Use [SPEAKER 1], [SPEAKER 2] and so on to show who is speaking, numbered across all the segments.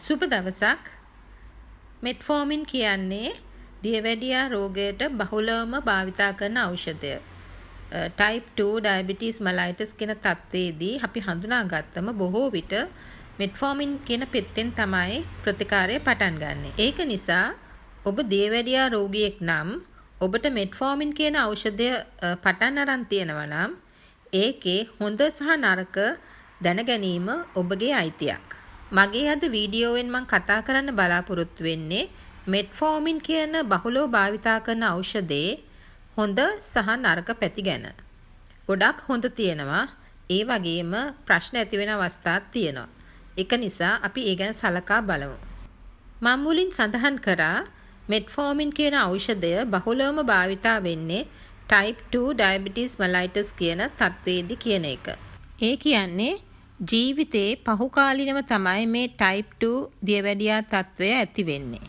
[SPEAKER 1] සුබ දවසක්. මෙට්ෆෝමින් කියන්නේ දියවැඩියා රෝගයට බහුලවම භාවිතා කරන ඖෂධය. ටයිප් 2 ඩයබටිස් මලයිටස් කියන තත්ත්වයේදී අපි හඳුනාගත්තම බොහෝ විට මෙට්ෆෝමින් කියන පෙත්තෙන් තමයි ප්‍රතිකාරය පටන් ගන්නෙ. ඒක නිසා ඔබ දියවැඩියා රෝගියෙක් නම් ඔබට මෙට්ෆෝමින් කියන ඖෂධය පටන් අරන් තියෙනවා නම් ඒකේ හොඳ සහ නරක දැන ගැනීම ඔබගේ අයිතියක්. මගේ අද වීඩියෝවෙන් මම කතා කරන්න බලාපොරොත්තු වෙන්නේ මෙට්ෆෝමින් කියන බහුලව භාවිතා කරන ඖෂධයේ හොඳ සහ නරක පැති ගැන. ගොඩක් හොඳ තියෙනවා, ඒ වගේම ප්‍රශ්න ඇති වෙන අවස්ථාත් තියෙනවා. ඒක නිසා අපි ඒ ගැන සලකා බලමු. මම මුලින් සඳහන් කරා මෙට්ෆෝමින් කියන ඖෂධය බහුලවම භාවිතා වෙන්නේ ටයිප් 2 ඩයබටිස් මලයිටස් කියන තත්ත්වයේදී කියන එක. ඒ කියන්නේ ජීවිතේ පහුකාලිනව තමයි මේ ටයිප් 2 දියවැඩියා තත්ත්වය ඇති වෙන්නේ.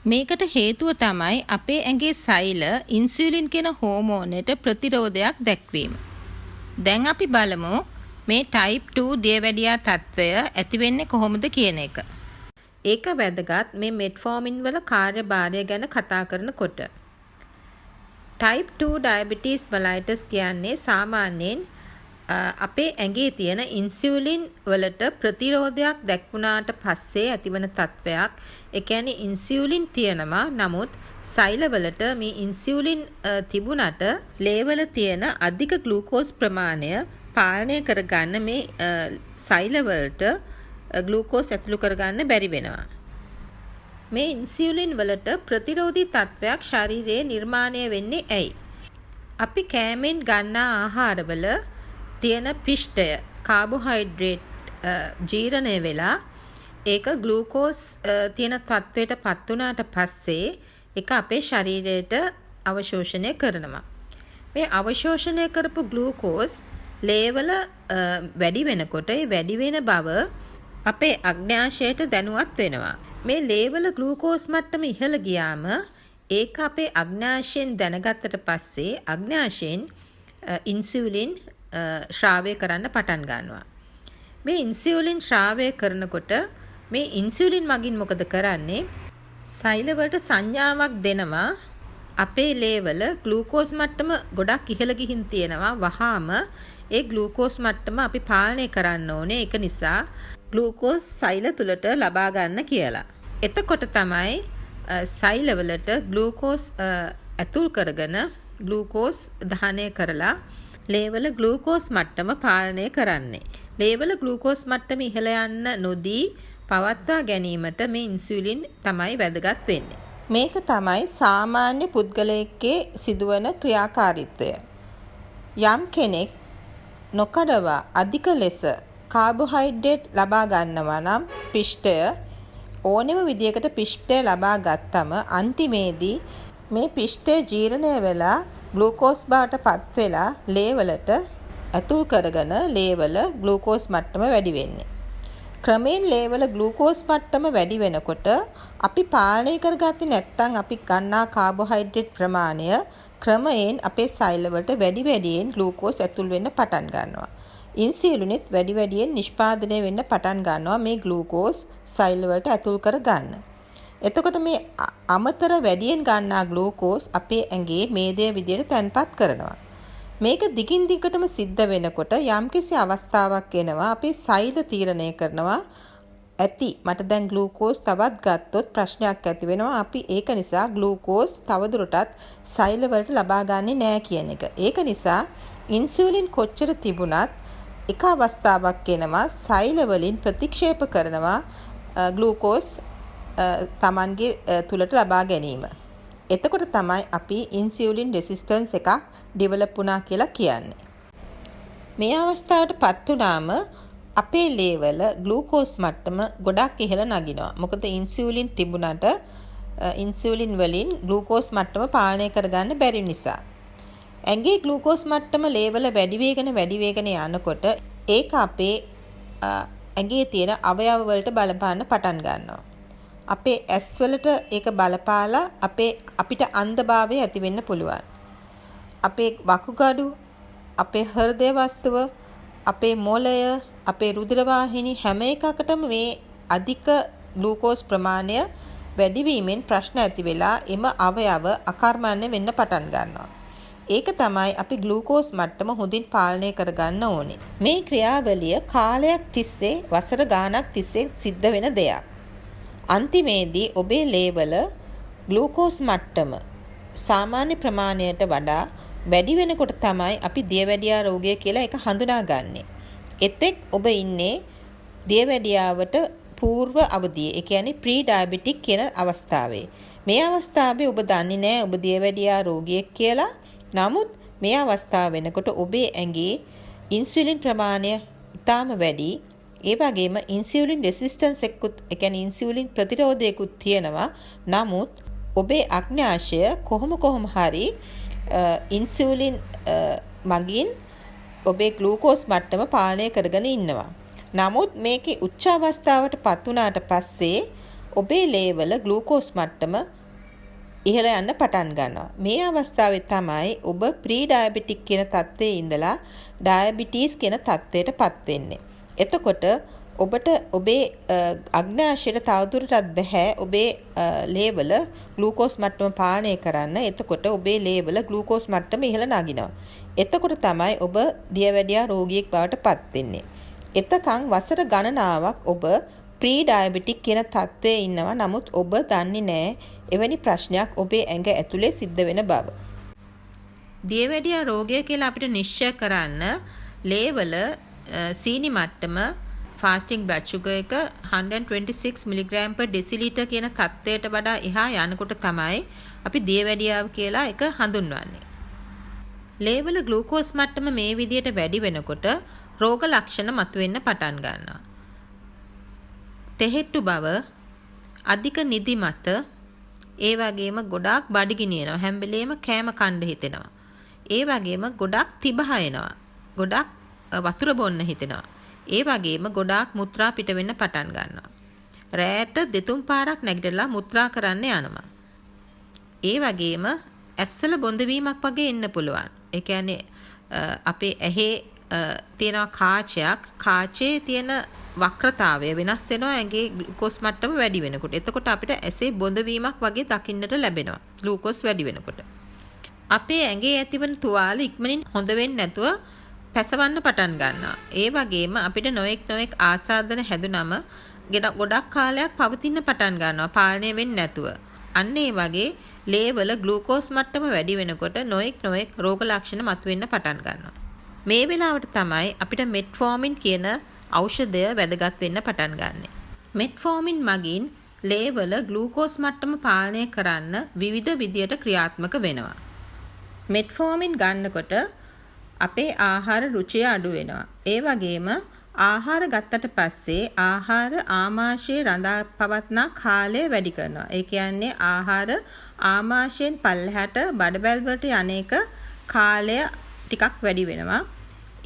[SPEAKER 1] මේකට හේතුව තමයි අපේ ඇඟේ සෛල ඉන්සියුලින් කියන හෝමෝනයට ප්‍රතිරෝධයක් දැක්වීම. දැන් අපි බලමු මේ ටයිප් 2 දියවැඩියා තත්ත්වය ඇති වෙන්නේ කොහොමද කියන එක. ඒක වැදගත් මේ මෙට්ෆෝමින් වල කාර්යභාරය ගැන කතා කරනකොට. ටයිප් 2 ඩයබටිස් මලයිටස් කියන්නේ සාමාන්‍යයෙන් අපේ ඇඟේ තියෙන ඉන්සියුලින් වලට ප්‍රතිරෝධයක් දැක්වුණාට පස්සේ ඇතිවන තත්ත්වයක්. ඒ කියන්නේ ඉන්සියුලින් තියෙනවා, නමුත් සෛලවලට මේ ඉන්සියුලින් තිබුණට ලේවල තියෙන අධික ග්ලූකෝස් ප්‍රමාණය පාලනය කරගන්න මේ සෛලවලට ග්ලූකෝස් ඇතුළු කරගන්න බැරි වෙනවා. මේ ඉන්සියුලින් වලට ප්‍රතිරෝධී තත්ත්වයක් ශරීරයේ නිර්මාණය වෙන්නේ ඇයි? අපි කෑමෙන් ගන්නා ආහාරවල තියෙන පිෂ්ඨය කාබෝහයිඩ්‍රේට් ජීර්ණය වෙලා ඒක ග්ලූකෝස් තියෙන තත්ත්වයට පත් වුණාට පස්සේ ඒක අපේ ශරීරයට අවශෝෂණය කරනවා. මේ අවශෝෂණය කරපු ග්ලූකෝස් ලේවල වැඩි වෙනකොට ඒ වැඩි වෙන බව අපේ අග්න්‍යාශයට දැනුවත් වෙනවා. මේ ලේවල ග්ලූකෝස් මට්ටම ඉහළ ගියාම ඒක අපේ අග්න්‍යාශයෙන් දැනගත්තට පස්සේ අග්න්‍යාශයෙන් ඉන්සියුලින් ශ්‍රාවය කරන්න පටන් ගන්නවා. මේ ඉන්සියුලින් ශ්‍රාවය කරනකොට මේ ඉන්සියුලින් මගින් මොකද කරන්නේ? සෛලවලට සංඥාවක් දෙනවා අපේ ලේවල ග්ලූකෝස් මට්ටම ගොඩක් ඉහළ ගිහින් තියෙනවා. වහාම ඒ ග්ලූකෝස් මට්ටම අපි පාලනය කරන්න ඕනේ. ඒක නිසා ග්ලූකෝස් සෛල තුලට ලබා ගන්න කියලා. එතකොට තමයි සෛලවලට ග්ලූකෝස් ඇතුල් කරගෙන ග්ලූකෝස් දහනය කරලා ලේවල ග්ලූකෝස් මට්ටම පාලනය කරන්නේ. ලේවල ග්ලූකෝස් මට්ටම ඉහළ යන්න නොදී පවත්වා ගැනීමට මේ ඉන්සියුලින් තමයි වැදගත් වෙන්නේ. මේක තමයි සාමාන්‍ය පුද්ගලයෙක්ගේ සිදුවන ක්‍රියාකාරීත්වය. යම් කෙනෙක් නොකඩවා අධික ලෙස කාබෝහයිඩ්‍රේට් ලබා ගන්නවා නම් පිෂ්ඨය ඕනෙම විදියකට පිෂ්ඨය ලබා ගත්තම අන්තිමේදී මේ පිෂ්ඨය ජීර්ණය වෙලා ග්ලූකෝස් බවට පත් වෙලා ලේවලට ඇතුල් කරගෙන ලේවල ග්ලූකෝස් මට්ටම වැඩි වෙන්නේ. ක්‍රමයෙන් ලේවල ග්ලූකෝස් මට්ටම වැඩි වෙනකොට අපි පාලනය කරගත්තේ නැත්නම් අපි ගන්නා කාබෝහයිඩ්‍රේට් ප්‍රමාණය ක්‍රමයෙන් අපේ සෛලවලට වැඩි වැඩියෙන් ග්ලූකෝස් ඇතුල් වෙන්න පටන් ගන්නවා. ඉන්සියුලිනුත් වැඩි වැඩියෙන් නිෂ්පාදනය වෙන්න පටන් ගන්නවා මේ ග්ලූකෝස් සෛලවලට ඇතුල් කර ගන්න. එතකොට මේ අමතර වැඩියෙන් ගන්නා ග්ලූකෝස් අපේ ඇඟේ මේදය විදියට තැන්පත් කරනවා. මේක දිගින් දිගටම සිද්ධ වෙනකොට යම්කිසි අවස්ථාවක් එනවා අපේ සෛල තීරණය කරනවා ඇති මට දැන් ග්ලූකෝස් තවත් ගත්තොත් ප්‍රශ්නයක් ඇති වෙනවා. අපි ඒක නිසා ග්ලූකෝස් තවදුරටත් සෛලවලට ලබා ගන්නේ නැහැ කියන එක. ඒක නිසා ඉන්සියුලින් කොච්චර තිබුණත් එක අවස්ථාවක් එනවා සෛල වලින් ප්‍රතික්ෂේප කරනවා ග්ලූකෝස් තමන්ගේ තුලට ලබා ගැනීම. එතකොට තමයි අපි ඉන්සියුලින් රෙසිස්ටන්ස් එකක් ඩෙවලොප් වුණා කියලා කියන්නේ. මේ අවස්ථාවට පත් වුණාම අපේ ලේවල ග්ලූකෝස් මට්ටම ගොඩක් ඉහළ නගිනවා. මොකද ඉන්සියුලින් තිබුණාට ඉන්සියුලින් වලින් ග්ලූකෝස් මට්ටම පාලනය කරගන්න බැරි නිසා. ඇඟේ ග්ලූකෝස් මට්ටම ලේවල වැඩි වේගන යනකොට ඒක අපේ ඇඟේ තියෙන අවයව වලට බලපාන්න පටන් ගන්නවා. අපේ ඇස් වලට ඒක බලපාලා අපිට අන්ධභාවය ඇති වෙන්න පුළුවන්. අපේ වකුගඩු, අපේ හෘදය වස්තුව, අපේ මොළය, අපේ රුධිර වාහිනී හැම එකකටම මේ අධික ග්ලූකෝස් ප්‍රමාණය වැඩි වීමෙන් ප්‍රශ්න ඇති වෙලා එම අවයව අකර්මණ්‍ය වෙන්න පටන් ගන්නවා. ඒක තමයි අපි ග්ලූකෝස් මට්ටම හොඳින් පාලනය කරගන්න ඕනේ. මේ ක්‍රියාවලිය කාලයක් තිස්සේ වසර ගාණක් තිස්සේ සිද්ධ වෙන දෙයක්. අන්තිමේදී ඔබේ ලේවල ග්ලූකෝස් මට්ටම සාමාන්‍ය ප්‍රමාණයට වඩා වැඩි වෙනකොට තමයි අපි දියවැඩියා රෝගය කියලා එක හඳුනාගන්නේ. එතෙක් ඔබ ඉන්නේ දියවැඩියාවට పూర్ව අවධියේ. ඒ කියන්නේ ප්‍රී ඩයබටික් කියන අවස්ථාවේ. මේ අවස්ථාවේ ඔබ දන්නේ නැහැ ඔබ දියවැඩියා රෝගියෙක් කියලා. නමුත් මේ අවස්ථාව වෙනකොට ඔබේ ඇඟේ ඉන්සියුලින් ප්‍රමාණය ඉතාම වැඩි. ඒ වගේම ඉන්සියුලින් රෙසිස්ටන්ස් එකකුත්, ඒ කියන්නේ ඉන්සියුලින් ප්‍රතිරෝධයකුත් තියෙනවා. නමුත් ඔබේ අග්න්‍යාශය කොහොම හරි ඉන්සියුලින් මගින් ඔබේ ග්ලූකෝස් මට්ටම පාලනය කරගෙන ඉන්නවා. නමුත් මේකේ උච්ච අවස්ථාවට පත් වුණාට පස්සේ ඔබේ ලේවල ග්ලූකෝස් මට්ටම ඉහළ යන්න පටන් ගන්නවා. මේ අවස්ථාවේ තමයි ඔබ ප්‍රී ඩයබටික් කියන තත්ත්වයේ ඉඳලා ඩයබටිස් කියන තත්ත්වයට පත් වෙන්නේ. එතකොට ඔබට ඔබේ අග්න්‍යාශයට තවදුරටත් බෑ ඔබේ ලේවල ග්ලූකෝස් මට්ටම පාලනය කරන්න. එතකොට ඔබේ ලේවල ග්ලූකෝස් මට්ටම ඉහළ නගිනවා. එතකොට තමයි ඔබ දියවැඩියා රෝගියෙක් බවට පත් වෙන්නේ. එතකන් වසර ගණනාවක් ඔබ ප්‍රී ඩයබටික් කියන තත්ත්වයේ ඉන්නවා. නමුත් ඔබ දන්නේ නැහැ එවැනි ප්‍රශ්නයක් ඔබේ ඇඟ ඇතුලේ සිද්ධ වෙන බව. දියවැඩියා රෝගය කියලා අපිට නිශ්චය කරන්න ලේවල සීනි මට්ටම fasting blood sugar එක 126 mg per deciliter කියන තත්ත්වයට වඩා එහා යනකොට තමයි අපි දියවැඩියාව කියලා එක හඳුන්වන්නේ. ලේවල ග්ලූකෝස් මට්ටම මේ විදියට වැඩි වෙනකොට රෝග ලක්ෂණ මතුවෙන්න පටන් ගන්නවා. තෙහෙට්ටු බව, අධික නිදිමත, ඒ වගේම ගොඩාක් බඩගිනියනවා. හැම වෙලේම කෑම කන්න හිතෙනවා. ඒ වගේම ගොඩාක් තිබහ එනවා. ගොඩාක් වතුර බොන්න හිතෙනවා. ඒ වගේම ගොඩාක් මුත්‍රා පිට වෙන්න පටන් ගන්නවා. රැයට දෙතුන් පාරක් නැගිටලා මුත්‍රා කරන්න යනවා. ඒ වගේම ඇස්සල බොඳ වීමක් වගේ එන්න පුළුවන්. ඒ කියන්නේ අපේ ඇහි තියෙන කාචයේ තියෙන වක්‍රතාවය වෙනස් වෙනවා ඇඟේ ග්ලූකෝස් මට්ටම වැඩි වෙනකොට. එතකොට අපිට ඇසේ බොඳ වීමක් වගේ දකින්නට ලැබෙනවා ග්ලූකෝස් වැඩි වෙනකොට. අපේ ඇඟේ ඇතිවන තුවාල ඉක්මනින් හොඳ වෙන්නේ නැතුව පැසවන්න පටන් ගන්නවා. ඒ වගේම අපිට නොඑක් ආසාදන හැදුනම ගොඩක් කාලයක් පවතින්න පටන් ගන්නවා පාලනය වෙන්නේ නැතුව. අන්න ඒ වගේ ලේවල ග්ලූකෝස් මට්ටම වැඩි වෙනකොට නොඑක් රෝග ලක්ෂණ මතුවෙන්න පටන් ගන්නවා. මේ වෙලාවට තමයි අපිට මෙට්ෆෝමින් කියන ඖෂධය වැදගත් වෙන්න පටන් ගන්නෙ. මෙට්ෆෝමින් මගින් ලේවල ග්ලූකෝස් මට්ටම පාලනය කරන්න විවිධ විදියට ක්‍රියාත්මක වෙනවා. මෙට්ෆෝමින් ගන්නකොට අපේ ආහාර රුචිය අඩු වෙනවා. ඒ වගේම ආහාර ගත්තට පස්සේ ආහාර ආමාශයේ රඳා පවත්නා කාලය වැඩි කරනවා. ඒ කියන්නේ ආහාර ආමාශයෙන් පල්ලෙහාට බඩවැල් වලට යන්නේක කාලය ටිකක් වැඩි වෙනවා.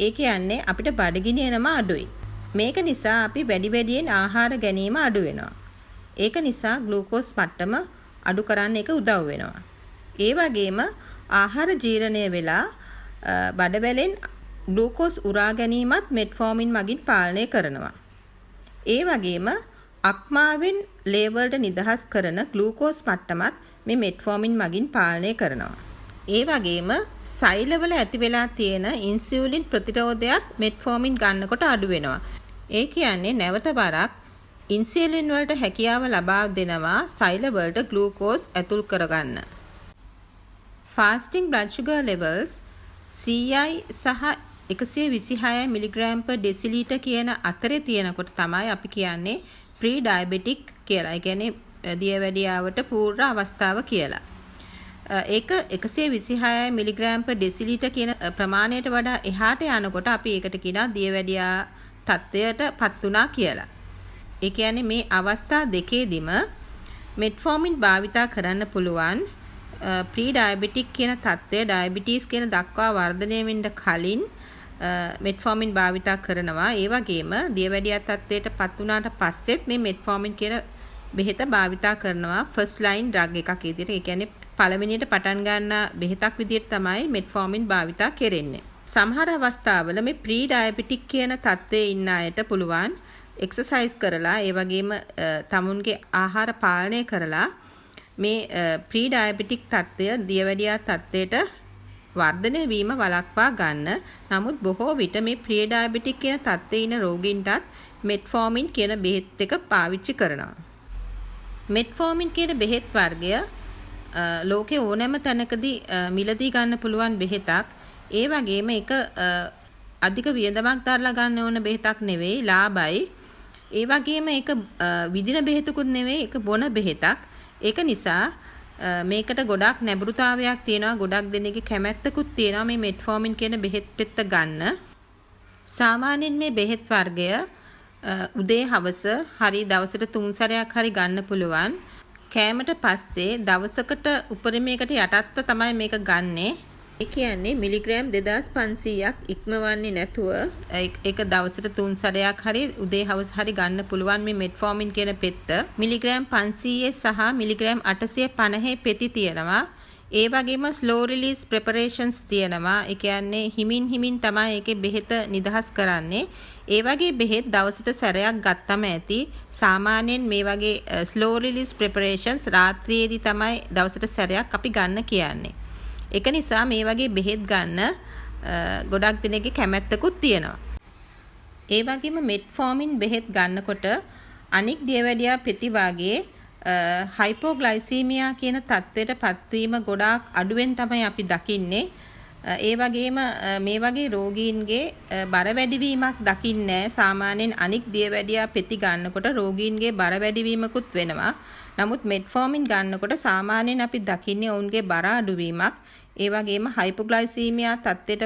[SPEAKER 1] ඒ කියන්නේ අපිට බඩගිනියනම අඩුයි. මේක නිසා අපි වැඩියෙන් ආහාර ගැනීම අඩු වෙනවා. ඒක නිසා ග්ලූකෝස් මට්ටම අඩු කරන්න එක උදව් වෙනවා. ඒ වගේම ආහාර ජීර්ණය වෙලා බඩවැලෙන් ග්ලූකෝස් උරා ගැනීමත් මෙට්ෆෝමින් මගින් පාලනය කරනවා. ඒ වගේම අක්මාවෙන් ලේවලට නිදහස් කරන ග්ලූකෝස් මට්ටමත් මේ මෙට්ෆෝමින් මගින් පාලනය කරනවා. ඒ වගේම සෛලවල ඇති වෙලා තියෙන ඉන්සියුලින් ප්‍රතිරෝධයත් මෙට්ෆෝමින් ගන්නකොට අඩු වෙනවා. ඒ කියන්නේ නැවත වරක් ඉන්සියුලින් වලට හැකියාව ලබා දෙනවා සෛල වලට ග්ලූකෝස් ඇතුල් කරගන්න. fasting blood sugar levels CI සහ 126 mg per deciliter කියන අතරේ තියෙනකොට තමයි අපි කියන්නේ ප්‍රී ඩයබටික් කියලා. ඒ කියන්නේ දියවැඩියාවට පූර්ව අවස්ථාව කියලා. ඒක 126 mg per deciliter කියන ප්‍රමාණයට වඩා එහාට යනකොට අපි ඒකට කියනවා දියවැඩියා තත්ත්වයට පත් වුණා කියලා. ඒ කියන්නේ මේ අවස්ථා දෙකේදීම මෙට්ෆෝමින් භාවිතා කරන්න පුළුවන් ප්‍රී ඩයබටික් කියන තත්ත්වය ඩයබටිස් කියන දක්වා වර්ධනය වෙන්න කලින් මෙට්ෆෝමින් භාවිතා කරනවා. ඒ වගේම දියවැඩියා තත්ත්වයට පත් වුණාට පස්සෙත් මේ මෙට්ෆෝමින් කියන බෙහෙත භාවිතා කරනවා ෆස්ට් ලයින් ඩ්‍රග් එකක් විදිහට. ඒ කියන්නේ පළවෙනියට පටන් ගන්න බෙහෙතක් විදිහට තමයි මෙට්ෆෝමින් භාවිතා කරන්නේ. සමහර අවස්ථාවල මේ ප්‍රී ඩයබටික් කියන තත්ත්වයේ ඉන්න අයට පුළුවන් එක්සර්සයිස් කරලා ඒ වගේම තමුන්ගේ ආහාර පාලනය කරලා මේ ප්‍රී ඩයබටික් තත්ත්වය දියවැඩියා තත්ත්වයට වර්ධනය වීම වළක්වා ගන්න. නමුත් බොහෝ විට මේ ප්‍රී ඩයබටික් කියන තත්ත්වයේ ඉන්න රෝගීන්ටත් මෙට්ෆෝමින් කියන බෙහෙත් එක පාවිච්චි කරනවා. මෙට්ෆෝමින් කියන බෙහෙත් වර්ගය ලෝකේ ඕනෑම තැනකදී මිලදී ගන්න පුළුවන් බෙහෙතක්. ඒ වගේම ඒක අධික වියදමක් දරලා ගන්න ඕන බෙහෙතක් නෙවෙයි, ලාභයි. ඒ වගේම ඒක විදින බෙහෙතකුත් නෙවෙයි, ඒක බොන බෙහෙතක්. ඒක නිසා මේකට ගොඩක් නැඹුරුතාවයක් තියෙනවා, ගොඩක් දෙනෙක්ගේ කැමැත්තකුත් තියෙනවා මේ මෙට්ෆෝමින් කියන බෙහෙත් පෙත්ත ගන්න. සාමාන්‍යයෙන් මේ බෙහෙත් වර්ගය උදේ හවස හරි දවසට 3 සැරයක් හරි ගන්න පුළුවන්. කෑමට පස්සේ දවසකට උපරිමයකට යටත්ව තමයි මේක ගන්නේ. ඒ කියන්නේ මිලිග්‍රෑම් 2500ක් ඉක්මවන්නේ නැතුව ඒක දවසට 3 සැරයක් හරි උදේ හවස හරි ගන්න පුළුවන් මේ මෙට්ෆෝමින් කියන පෙත්ත. මිලිග්‍රෑම් 500 සහ මිලිග්‍රෑම් 850 පෙති තියෙනවා. ඒ වගේම ස්ලෝ රිලීස් ප්‍රෙපරේෂන්ස් තියෙනවා. ඒ කියන්නේ හිමින් තමයි ඒකේ බෙහෙත නිදහස් කරන්නේ. ඒ වගේ බෙහෙත් දවසට සැරයක් ගත්තම ඇති. සාමාන්‍යයෙන් මේ වගේ ස්ලෝ රිලීස් ප්‍රෙපරේෂන්ස් රාත්‍රියේදී තමයි දවසට සැරයක් අපි ගන්න කියන්නේ. ඒක නිසා මේ වගේ බෙහෙත් ගන්න ගොඩක් දෙනෙක්ගේ කැමැත්තකුත් තියෙනවා. ඒ වගේම මෙට්ෆෝමින් බෙහෙත් ගන්නකොට අනික් දියවැඩියා පෙති වාගේ හයිපෝග්ලයිසීමියා කියන තත්ත්වයට පත්වීම ගොඩාක් අඩුවෙන් තමයි අපි දකින්නේ. ඒ වගේම මේ වගේ රෝගීන්ගේ බර වැඩිවීමක් දකින්නේ සාමාන්‍යයෙන් අනික් දියවැඩියා පෙති ගන්නකොට රෝගීන්ගේ බර වැඩිවීමකුත් වෙනවා. නමුත් මෙට්ෆෝමින් ගන්නකොට සාමාන්‍යයෙන් අපි දකින්නේ ඔවුන්ගේ බර අඩුවීමක්. ඒ වගේම හයිපෝග්ලයිසීමියා තත්ත්වයට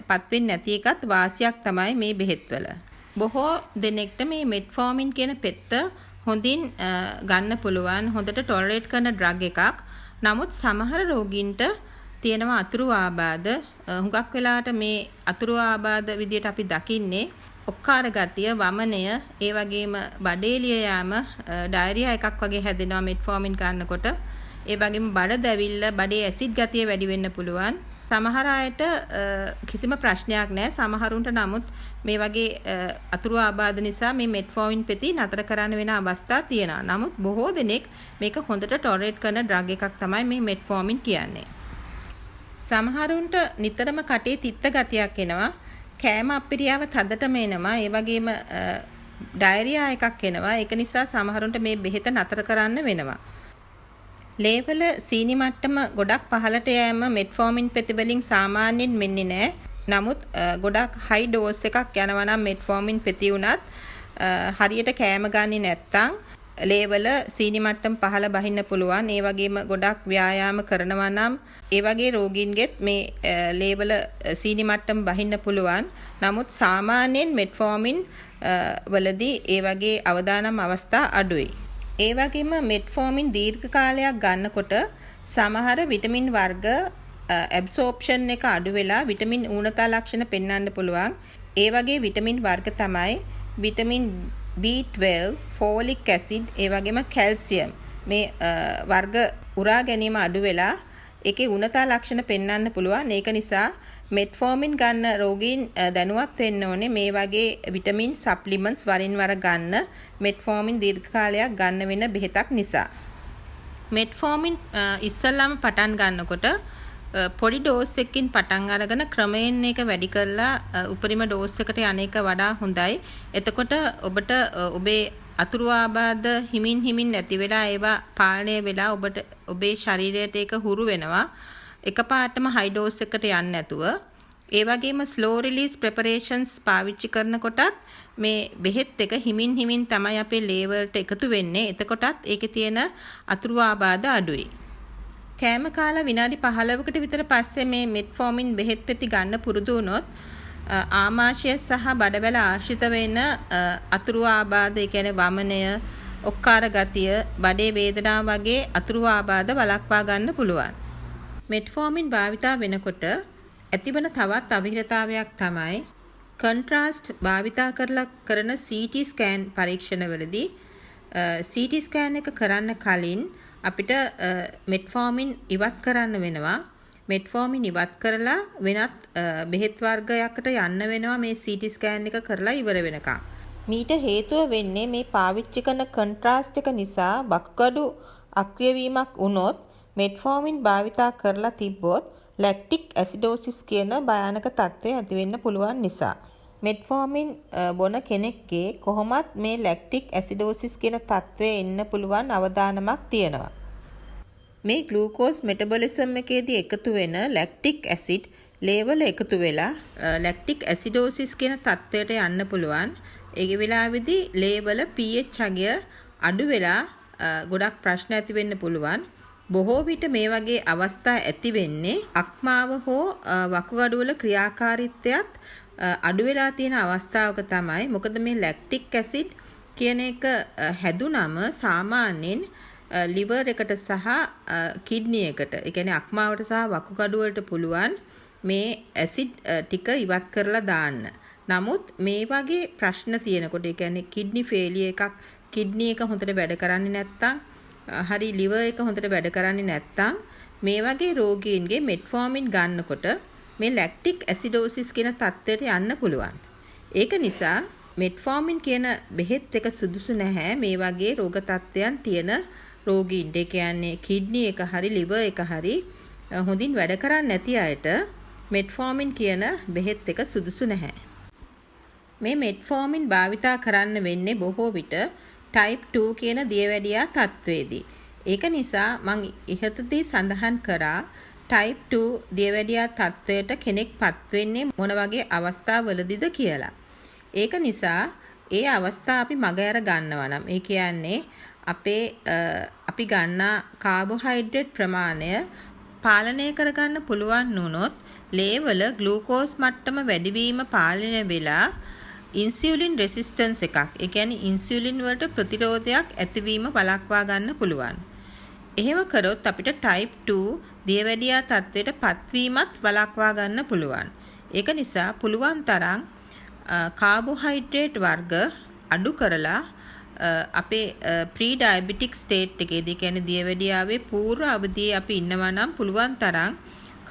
[SPEAKER 1] පත්වෙන්නේ නැති එකත් වාසියක් තමයි මේ බෙහෙත්වල. බොහෝ දෙනෙක්ට මේ මෙට්ෆෝමින් කියන පෙත්ත හොඳින් ගන්න පුළුවන්, හොඳට ටොලරේට් කරන ඩ්‍රග් එකක්. නමුත් සමහර රෝගීන්ට තියෙනවා අතුරු ආබාධ. හුඟක් වෙලාවට මේ අතුරු ආබාධ විදියට අපි දකින්නේ ඔක්කාර ගතිය, වමනය, ඒ වගේම බඩේලිය යාම, ඩයරියා එකක් වගේ හැදෙනවා මෙට්ෆෝමින් ගන්නකොට. ඒ වගේම බඩ දැවිල්ල, බඩේ ඇසිඩ් ගතිය වැඩි වෙන්න පුළුවන්. සමහර අයට කිසිම ප්‍රශ්නයක් නැහැ. සමහරුන්ට නමුත් මේ වගේ අතුරු ආබාධ නිසා මේ මෙට්ෆෝමින් පෙති නතර කරන්න වෙන අවස්ථා තියෙනවා. නමුත් බොහෝ දෙනෙක් මේක හොඳට ටොලරේට් කරන ඩ්‍රග් එකක් තමයි මේ මෙට්ෆෝමින් කියන්නේ. සමහරුන්ට නිතරම කටේ තිත්ත ගතියක් එනවා. කෑම අපිරියාව තදටම එනවා. ඒ වගේම ඩයරියා එකක් එනවා. ඒක නිසා සමහරුන්ට මේ බෙහෙත නතර කරන්න වෙනවා. ලේවල සීනි මට්ටම ගොඩක් පහළට යෑම මෙට්ෆෝමින් පෙති වලින් සාමාන්‍යයෙන් වෙන්නේ නැහැ. නමුත් ගොඩක් හයි ඩෝස් එකක් යනවා නම් මෙට්ෆෝමින් පෙති උනත් හරියට කෑම ගන්නේ නැත්නම් ලේවල සීනි මට්ටම පහළ බහින්න පුළුවන්. ඒ වගේම ගොඩක් ව්‍යායාම කරනවා නම් ඒ වගේ රෝගීන්ගෙත් මේ ලේවල සීනි මට්ටම බහින්න පුළුවන්. නමුත් සාමාන්‍යයෙන් මෙට්ෆෝමින් වලදී ඒ වගේ අවදානම් අවස්ථා අඩුයි. ඒ වගේම මෙට්ෆෝමින් දීර්ඝ කාලයක් ගන්නකොට සමහර විටමින් වර්ග ඇබ්සෝප්ෂන් එක අඩු වෙලා විටමින් ඌනතා ලක්ෂණ පෙන්වන්න පුළුවන්. ඒ වගේ විටමින් වර්ග තමයි විටමින් B12, ෆෝලික් ඇසිඩ්, ඒ වගේම කැල්සියම්. මේ වර්ග උරා ගැනීම අඩු වෙලා ඒකේ ඌනතා ලක්ෂණ පෙන්වන්න පුළුවන්. ඒක නිසා මෙට්ෆෝමින් ගන්න රෝගීන් දැනුවත් වෙන්න ඕනේ මේ වගේ විටමින් සප්ලිමන්ට්ස් වරින් වර ගන්න. මෙට්ෆෝමින් දීර්ඝ කාලයක් ගන්න වෙන බෙහෙතක් නිසා. මෙට්ෆෝමින් ඉස්සල්ලාම පටන් ගන්නකොට පොඩි ඩෝස් එකකින් පටන් අරගෙන ක්‍රමයෙන් ඒක වැඩි කරලා උපරිම ඩෝස් එකට යන එක වඩා හොඳයි. එතකොට ඔබට ඔබේ අතුරු ආබාධ හිමින් නැති වෙලා ඒවා පාලනය වෙලා ඔබට ඔබේ ශරීරයට ඒක හුරු වෙනවා. එකපාරටම හයි ඩෝස් එකට යන්නේ නැතුව. ඒ වගේම ස්ලෝ රිලීස් ප්‍රෙපරේෂන්ස් පාවිච්චි කරනකොටත් මේ බෙහෙත් එක හිමින් තමයි අපේ ලේවලට එකතු වෙන්නේ. එතකොටත් ඒකේ තියෙන අතුරු ආබාධ අඩුයි. කෑම කාලා විනාඩි 15කට විතර පස්සේ මේ මෙට්ෆෝමින් බෙහෙත් පෙති ගන්න පුරුදු වුණොත් ආමාශය සහ බඩවැල ආශ්‍රිත වෙන අතුරු ආබාධ, ඒ කියන්නේ වමනය, ඔක්කාර ගතිය, බඩේ වේදනාව වගේ අතුරු ආබාධ වළක්වා ගන්න පුළුවන්. මෙට්ෆෝමින් භාවිතා වෙනකොට ඇතිවන තවත් අවහිරතාවයක් තමයි කොන්ට්‍රාස්ට් භාවිතා කරන CT ස්කෑන් පරීක්ෂණවලදී CT ස්කෑන් එක කරන්න කලින් අපිට මෙට්ෆෝමින් ඉවත් කරන්න වෙනවා. මෙට්ෆෝමින් ඉවත් කරලා වෙනත් බෙහෙත් වර්ගයකට යන්න වෙනවා මේ CT ස්කෑන් එක කරලා ඉවර වෙනකම්. මීට හේතුව වෙන්නේ මේ පාවිච්චි කරන කොන්ට්‍රාස්ට් එක නිසා වකුගඩු අක්‍රිය වීමක් වුණොත් මෙට්ෆෝමින් භාවිතා කරලා තිබ්බොත් ලැක්ටික් ඇසිඩෝසිස් කියන භයානක තත්ත්වය ඇති වෙන්න පුළුවන් නිසා. මෙට්ෆෝමින් බොන කෙනෙක්ගේ කොහොමත් මේ ලැක්ටික් ඇසිඩෝසිස් කියන තත්ත්වය එන්න පුළුවන් අවදානමක් තියෙනවා. මේ ග්ලූකෝස් මෙටබොලිසම් එකේදී එකතු වෙන ලැක්ටික් ඇසිඩ් ලේවල එකතු වෙලා ලැක්ටික් ඇසිඩෝසිස් කියන තත්ත්වයට යන්න පුළුවන්. ඒ වෙලාවේදී ලේවල pH අගය අඩු වෙලා ගොඩක් ප්‍රශ්න ඇති වෙන්න පුළුවන්. බොහෝ විට මේ වගේ අවස්ථා ඇති වෙන්නේ අක්මාව හෝ වකුගඩු වල ක්‍රියාකාරීත්වයත් අඩු වෙලා තියෙන අවස්ථාවක තමයි. මොකද මේ ලැක්ටික් ඇසිඩ් කියන එක හැදුනම සාමාන්‍යයෙන් liver එකට සහ kidney එකට, ඒ කියන්නේ අක්මාවට සහ වකුගඩු වලට පුළුවන් මේ ඇසිඩ් ටික ඉවත් කරලා දාන්න. නමුත් මේ වගේ ප්‍රශ්න තියෙනකොට, ඒ කියන්නේ කිඩ්නි ෆේලියර් එකක්, කිඩ්නි එක හොඳට වැඩ කරන්නේ නැත්නම්, හරි liver එක හොඳට වැඩ කරන්නේ නැත්නම් මේ වගේ රෝගීන්ගේ මෙට්ෆෝමින් ගන්නකොට මේ ලැක්ටික් ඇසිඩෝසිස් කියන තත්ත්වයට යන්න පුළුවන්. ඒක නිසා මෙට්ෆෝමින් කියන බෙහෙත් එක සුදුසු නැහැ මේ වගේ රෝග තත්ත්වයන් තියෙන රෝගීන්ට. ඒ කියන්නේ කිඩ්නි එක හරි liver එක හරි හොඳින් වැඩ කරන්නේ නැති අයට මෙට්ෆෝමින් කියන බෙහෙත් එක සුදුසු නැහැ. මේ මෙට්ෆෝමින් භාවිතා කරන්න වෙන්නේ බොහෝ විට type 2 කියන දියවැඩියා තත්ත්වයේදී. ඒක නිසා මම ඉහතදී සඳහන් කරා type 2 දියවැඩියා තත්ත්වයට කෙනෙක්පත් වෙන්නේ මොන වගේ අවස්ථාවලදීද කියලා. ඒක නිසා ඒ අවස්ථා අපි මගහැර ගන්නවා නම්, ඒ කියන්නේ අපි ගන්නා කාබෝහයිඩ්‍රේට් ප්‍රමාණය පාලනය කරගන්න පුළුවන් වුණොත් ලේවල ග්ලූකෝස් මට්ටම වැඩිවීම පාලනය වෙලා ඉන්සියුලින් රෙසිස්ටන්ස් එකක්, ඒ කියන්නේ ඉන්සියුලින් වලට ප්‍රතිරෝධයක් ඇතිවීම වළක්වා ගන්න පුළුවන්. එහෙම කරොත් අපිට type 2 දියවැඩියා තත්ත්වයට පත්වීමත් වළක්වා ගන්න පුළුවන්. ඒක නිසා පුළුවන් තරම් කාබෝහයිඩ්‍රේට් වර්ග අඩු කරලා අපේ ප්‍රී ඩයබටික් ස්ටේට් එකේදී, කියන්නේ දියවැඩියාවේ පූර්ව අවධියේ අපි ඉන්නවා නම් පුළුවන් තරම්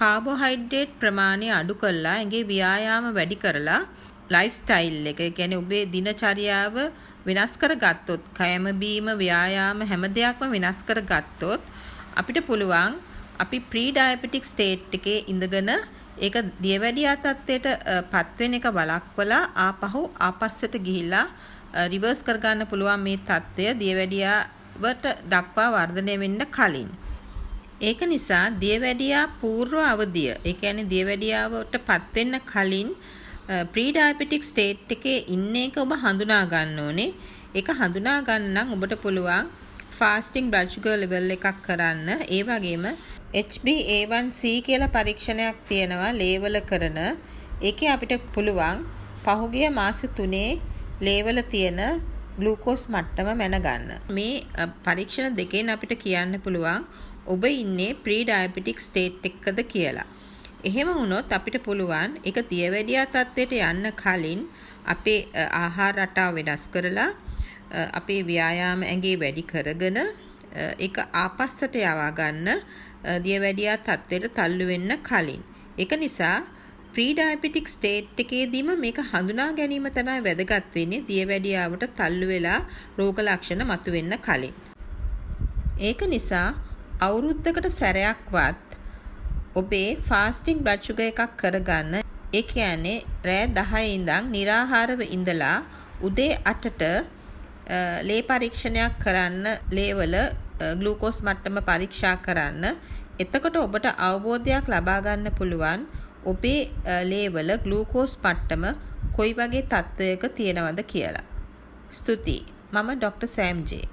[SPEAKER 1] කාබෝහයිඩ්‍රේට් ප්‍රමාණය අඩු කරලා ඇඟේ ව්‍යායාම වැඩි කරලා ලයිෆ් ස්ටයිල් එක, ඒ කියන්නේ ඔබේ දිනචරියාව වෙනස් කරගත්තොත්, කෑම බීම ව්‍යායාම හැම දෙයක්ම වෙනස් කරගත්තොත් අපිට පුළුවන් අපි ප්‍රී ඩයබටික් ස්ටේට් එකේ ඉඳගෙන ඒක දියවැඩියා තත්ත්වයට පත් වෙන එක වළක්වලා ආපස්සට ගිහිල්ලා රිවර්ස් කරගන්න පුළුවන් මේ තත්ත්වය දියවැඩියාවට දක්වා වර්ධනය වෙන්න කලින්. ඒක නිසා දියවැඩියා පූර්ව අවධිය, ඒ කියන්නේ දියවැඩියාවට පත් වෙන්න කලින් ප්‍රී ඩයබටික් ස්ටේට් එකේ ඉන්න එක ඔබ හඳුනා ගන්න ඕනේ. ඒක හඳුනා ගන්න නම් ඔබට පුළුවන් ෆාස්ටිං බ්ලඩ් ෂුගර් ලෙවල් එකක් කරන්න. ඒ වගේම HbA1c කියලා පරීක්ෂණයක් තියෙනවා ලේවල කරන. ඒකේ අපිට පුළුවන් පහුගිය මාස 3 ලේවල තියෙන ග්ලූකෝස් මට්ටම මැනගන්න. මේ පරීක්ෂණ දෙකෙන් අපිට කියන්න පුළුවන් ඔබ ඉන්නේ ප්‍රී ඩයබටික් ස්ටේට් එකකද කියලා. එහෙම වුණොත් අපිට පුළුවන් ඒක දියවැඩියා තත්ත්වයට යන්න කලින් අපේ ආහාර රටාව වෙනස් කරලා අපේ ව්‍යායාම ඇඟේ වැඩි කරගෙන ඒක ආපස්සට යවා ගන්න දියවැඩියා තත්ත්වයට තල්ලු වෙන්න කලින්. ඒක නිසා ප්‍රී ඩයබටික් ස්ටේට් එකේදීම මේක හඳුනා ගැනීම තමයි වැදගත් වෙන්නේ දියවැඩියාවට තල්ලු වෙලා රෝග ලක්ෂණ මතුවෙන්න කලින්. ඒක නිසා අවුරුද්දකට සැරයක්වත් ඔබේ ෆාස්ටිං බ්ලඩ් ෂුගර් එකක් කරගන්න. ඒ කියන්නේ රෑ 10 ඉඳන් निराहारව ඉඳලා උදේ 8ට ලේ පරීක්ෂණයක් කරන්න, ලේවල ග්ලූකෝස් මට්ටම පරීක්ෂා කරන්න. එතකොට ඔබට අවබෝධයක් ලබා ගන්න පුළුවන් ඔබේ ලේවල ග්ලූකෝස් මට්ටම කොයි වගේ තත්ත්වයක තියෙනවද කියලා. ස්තුතියි. මම ඩොක්ටර් සෑම් ජේ.